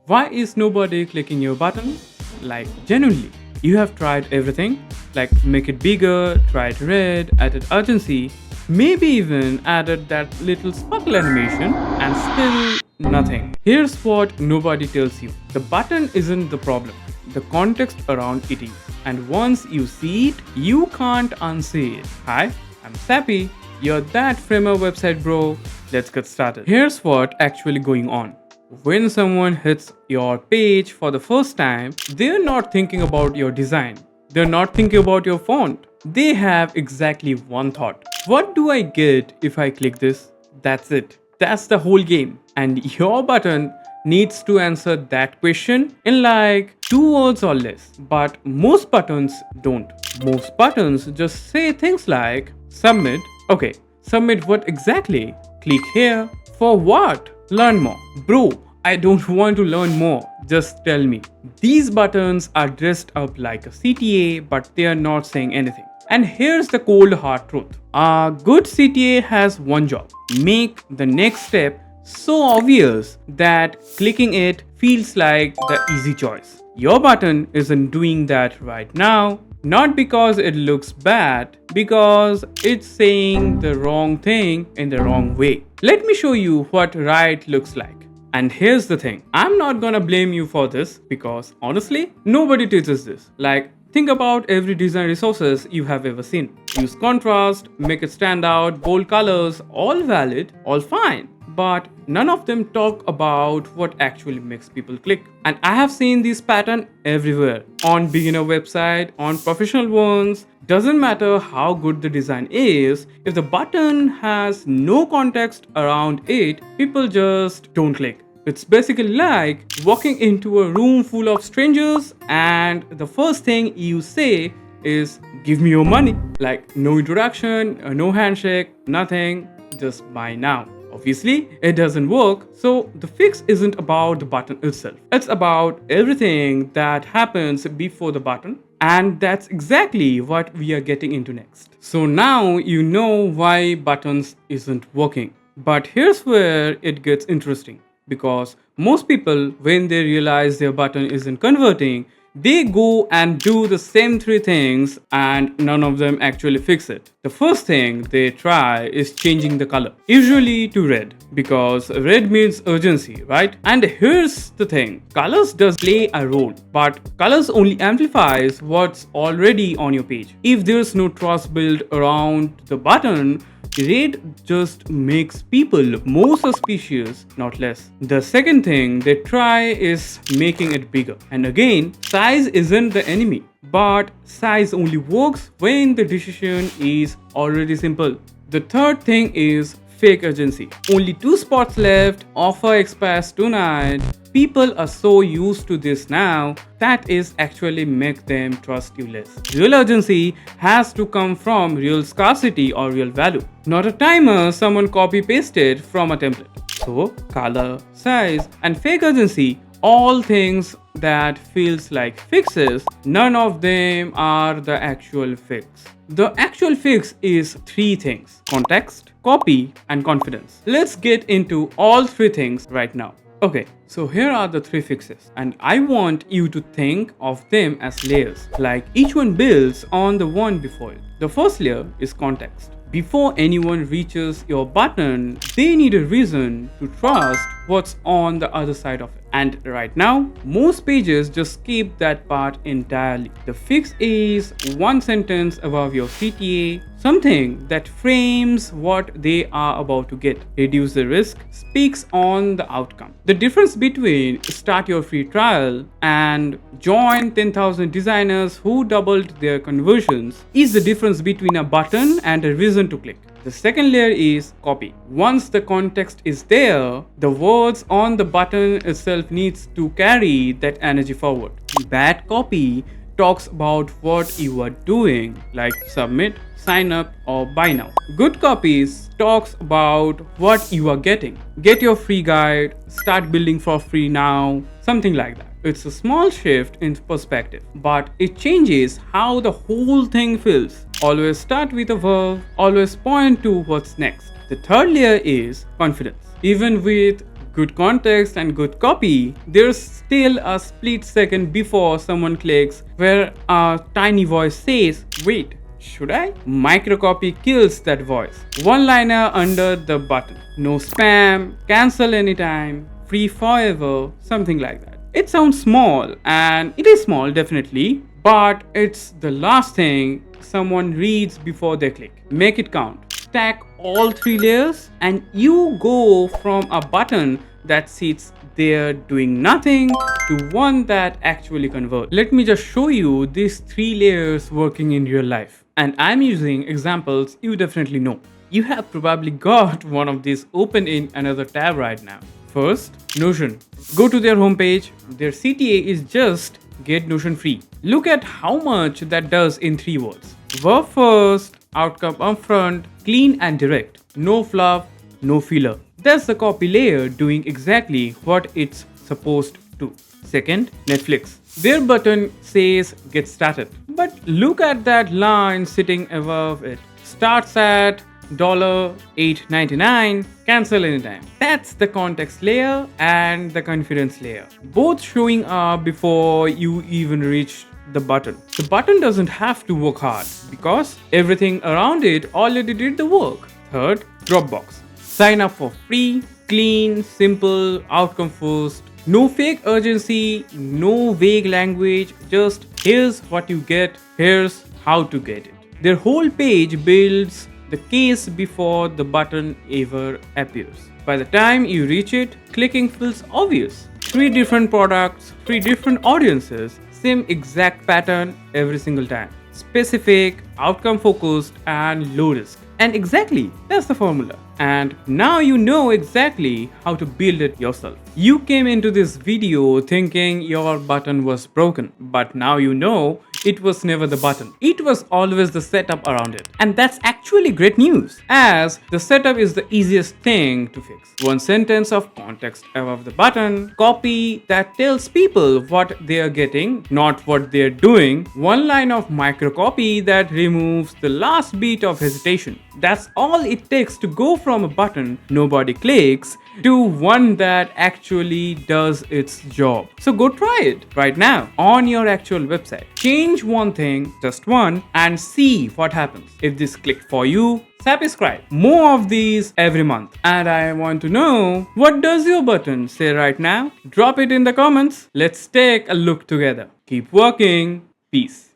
Why is nobody clicking your button? Like, genuinely, you have tried everything, like make it bigger, tried red, added urgency, maybe even added that little sparkle animation, and still nothing. Here's what nobody tells you. The button isn't the problem. The context around it is. And once you see it, you can't unsee it. Hi, I'm Sapi. You're that Framer website bro. Let's get started. Here's what actually going on. When someone hits your page for the first time, they're not thinking about your design. They're not thinking about your font. They have exactly one thought. What do I get if I click this? That's it. That's the whole game. And your button needs to answer that question in like 2 words or less. But most buttons don't. Most buttons just say things like submit. Okay, submit what exactly? Click here. For what? Learn more. Bro, I don't want to learn more. Just tell me. These buttons are dressed up like a CTA, but they are not saying anything. And here's the cold hard truth. A good CTA has one job. Make the next step so obvious that clicking it feels like the easy choice. Your button isn't doing that right now. Not because it looks bad, because it's saying the wrong thing in the wrong way. Let me show you what right looks like. And here's the thing, I'm not gonna blame you for this because honestly, nobody teaches this. Like, think about every design resources you have ever seen. Use contrast, make it stand out, bold colors, all valid, all fine. But none of them talk about what actually makes people click. And I have seen this pattern everywhere. On beginner website, on professional ones. Doesn't matter how good the design is, if the button has no context around it, people just don't click. It's basically like walking into a room full of strangers and the first thing you say is, give me your money. Like, no introduction, no handshake, nothing, just buy now. Obviously, it doesn't work, so the fix isn't about the button itself. It's about everything that happens before the button, and that's exactly what we are getting into next. So now you know why buttons isn't working. But here's where it gets interesting, because most people, when they realize their button isn't converting, they go and do the same 3 things and none of them actually fix it. The first thing they try is changing the color, usually to red, because red means urgency, right? And here's the thing, colors does play a role, but colors only amplifies what's already on your page. If there's no trust built around the button, red just makes people more suspicious, not less. The second thing they try is making it bigger. And again, size isn't the enemy, but size only works when the decision is already simple. The third thing is fake urgency. Only 2 spots left, offer expires tonight. People are so used to this now that is actually make them trust you less. Real urgency has to come from real scarcity or real value, not a timer someone copy pasted from a template. So color, size and fake urgency, all things that feels like fixes, none of them are the actual fix. The actual fix is 3 things: context, copy and confidence. Let's get into all 3 things right now. Okay, so here are the 3 fixes, and I want you to think of them as layers, like each one builds on the one before it. The first layer is context. Before anyone reaches your button, they need a reason to trust what's on the other side of it. And right now, most pages just skip that part entirely. The fix is 1 sentence above your CTA, something that frames what they are about to get, reduce the risk, speaks on the outcome. The difference between start your free trial and join 10,000 designers who doubled their conversions is the difference between a button and a reason to click. The second layer is copy. Once the context is there, the words on the button itself needs to carry that energy forward. Bad copy talks about what you are doing, like submit, sign up or buy now. Good copies talks about what you are getting. Get your free guide, start building for free now, something like that. It's a small shift in perspective, but it changes how the whole thing feels. Always start with a verb, always point to what's next. The third layer is confidence. Even with good context and good copy, there's still a split second before someone clicks where a tiny voice says, wait, should I? Microcopy kills that voice. One liner under the button. No spam, cancel anytime, free forever, something like that. It sounds small, and it is small definitely, but it's the last thing someone reads before they click. Make it count. Stack all 3 layers and you go from a button that sits there doing nothing to one that actually converts. Let me just show you these 3 layers working in real life. And I'm using examples you definitely know. You have probably got one of these open in another tab right now. First, Notion. Go to their homepage. Their CTA is just get Notion free. Look at how much that does in 3 words. Verb first, outcome upfront, clean and direct. No fluff, no filler. That's the copy layer doing exactly what it's supposed to. Second, Netflix. Their button says get started. But look at that line sitting above it. Starts at $8.99, cancel anytime. That's the context layer and the confidence layer. Both showing up before you even reach the button. The button doesn't have to work hard because everything around it already did the work. Third, Dropbox. Sign up for free, clean, simple, outcome first. No fake urgency, no vague language, just here's what you get, here's how to get it. Their whole page builds the case before the button ever appears. By the time you reach it, clicking feels obvious. 3 different products, 3 different audiences, same exact pattern every single time. Specific, outcome focused, and low risk. And exactly, that's the formula. And now you know exactly how to build it yourself. You came into this video thinking your button was broken, but now you know it was never the button. It was always the setup around it. And that's actually great news, as the setup is the easiest thing to fix. One sentence of context above the button, copy that tells people what they are getting, not what they are doing. One line of microcopy that removes the last bit of hesitation. That's all it takes to go from a button nobody clicks to one that actually does its job. So go try it right now on your actual website. Change one thing, just one, and see what happens. If this clicked for you, subscribe. More of these every month. And I want to know, what does your button say right now? Drop it in the comments. Let's take a look together. Keep working. Peace.